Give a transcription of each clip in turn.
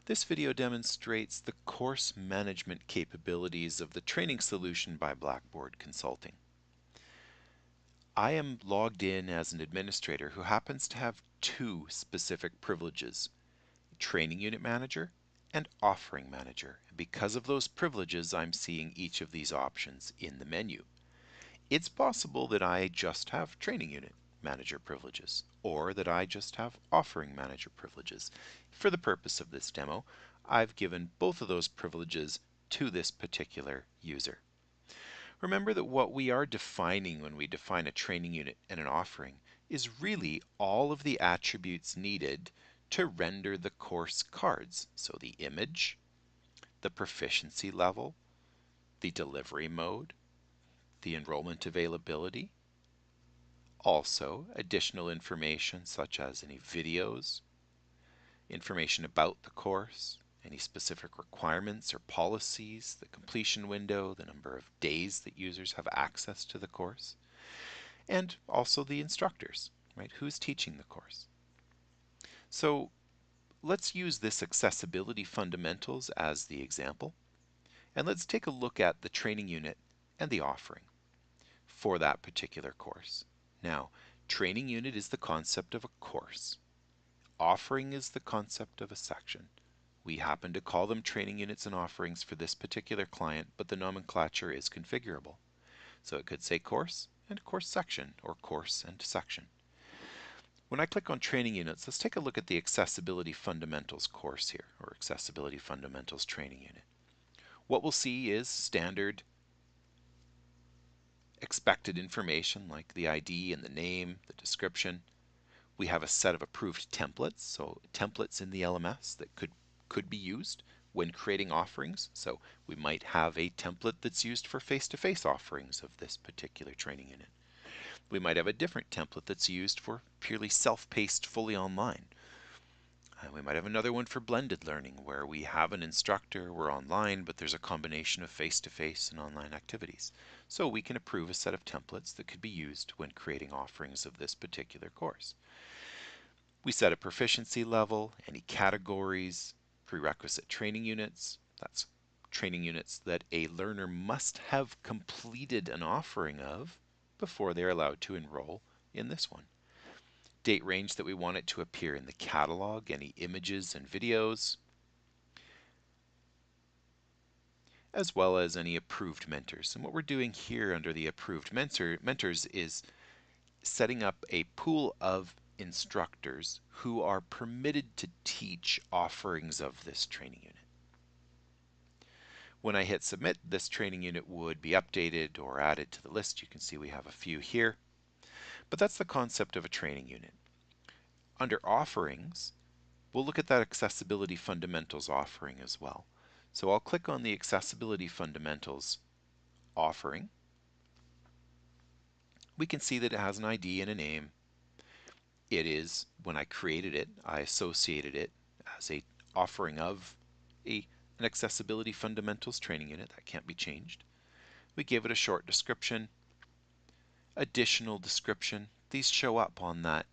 This video demonstrates the course management capabilities of the training solution by Blackboard Consulting. I am logged in as an administrator who happens to have two specific privileges: Training Unit Manager and Offering Manager. Because of those privileges, I'm seeing each of these options in the menu. It's possible that I just have Training Unit Manager privileges, or that I just have Offering Manager privileges. For the purpose of this demo, I've given both of those privileges to this particular user. Remember that what we are defining when we define a training unit and an offering is really all of the attributes needed to render the course cards. So the image, the proficiency level, the delivery mode, the enrollment availability, also additional information such as any videos, information about the course, any specific requirements or policies, the completion window, the number of days that users have access to the course, and also the instructors, right? Who's teaching the course? So let's use this accessibility fundamentals as the example, and let's take a look at the training unit and the offering for that particular course. Now, training unit is the concept of a course. Offering is the concept of a section. We happen to call them training units and offerings for this particular client, but the nomenclature is configurable. So it could say course and course section, or course and section. When I click on training units, let's take a look at the Accessibility Fundamentals course here, or Accessibility Fundamentals Training Unit. What we'll see is standard expected information like the ID and the name, the description. We have a set of approved templates, so templates in the LMS that could be used when creating offerings. So we might have a template that's used for face-to-face offerings of this particular training unit. We might have a different template that's used for purely self-paced, fully online. We might have another one for blended learning, where we have an instructor, we're online, but there's a combination of face-to-face and online activities. So we can approve a set of templates that could be used when creating offerings of this particular course. We set a proficiency level, any categories, prerequisite training units. That's training units that a learner must have completed an offering of before they're allowed to enroll in this one. Date range that we want it to appear in the catalog, any images and videos, as well as any approved mentors. And what we're doing here under the approved mentors is setting up a pool of instructors who are permitted to teach offerings of this training unit. When I hit submit, this training unit would be updated or added to the list. You can see we have a few here, but that's the concept of a training unit. Under offerings, we'll look at that accessibility fundamentals offering as well. So I'll click on the accessibility fundamentals offering. We can see that it has an ID and a name. It is, when I created it, I associated it as a offering of an accessibility fundamentals training unit. That can't be changed. We gave it a short description, additional description. These show up on that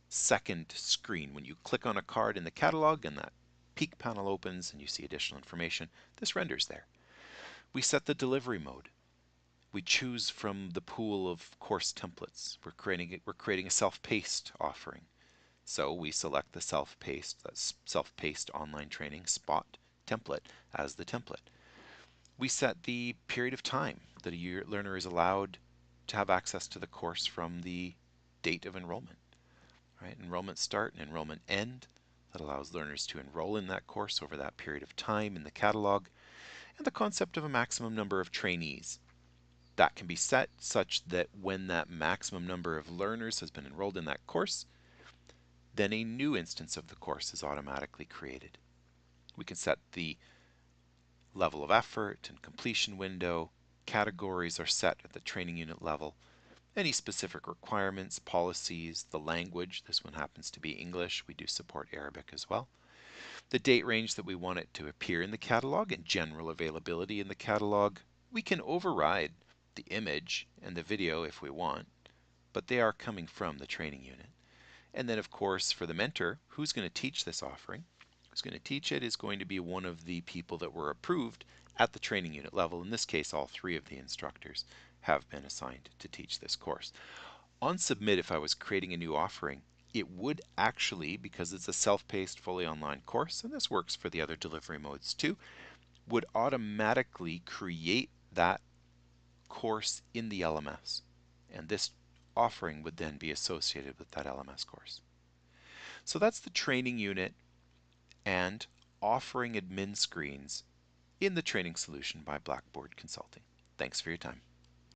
second screen. When you click on a card in the catalog and that peek panel opens and you see additional information, this renders there. We set the delivery mode. We choose from the pool of course templates. We're creating a self-paced offering. So we select the self-paced, that's self-paced online training spot template as the template. We set the period of time that a learner is allowed to have access to the course from the date of enrollment. Right? Enrollment start and enrollment end. That allows learners to enroll in that course over that period of time in the catalog. And the concept of a maximum number of trainees. That can be set such that when that maximum number of learners has been enrolled in that course, then a new instance of the course is automatically created. We can set the level of effort and completion window. Categories are set at the training unit level. Any specific requirements, policies, the language. This one happens to be English. We do support Arabic as well. The date range that we want it to appear in the catalog and general availability in the catalog. We can override the image and the video if we want, but they are coming from the training unit. And then, of course, for the mentor, who's going to teach this offering? who's going to teach it is going to be one of the people that were approved at the training unit level. In this case, all three of the instructors have been assigned to teach this course. On submit, if I was creating a new offering, it would actually, because it's a self-paced, fully online course, and this works for the other delivery modes too, would automatically create that course in the LMS. And this offering would then be associated with that LMS course. So that's the training unit and offering admin screens in the training solution by Blackboard Consulting. Thanks for your time.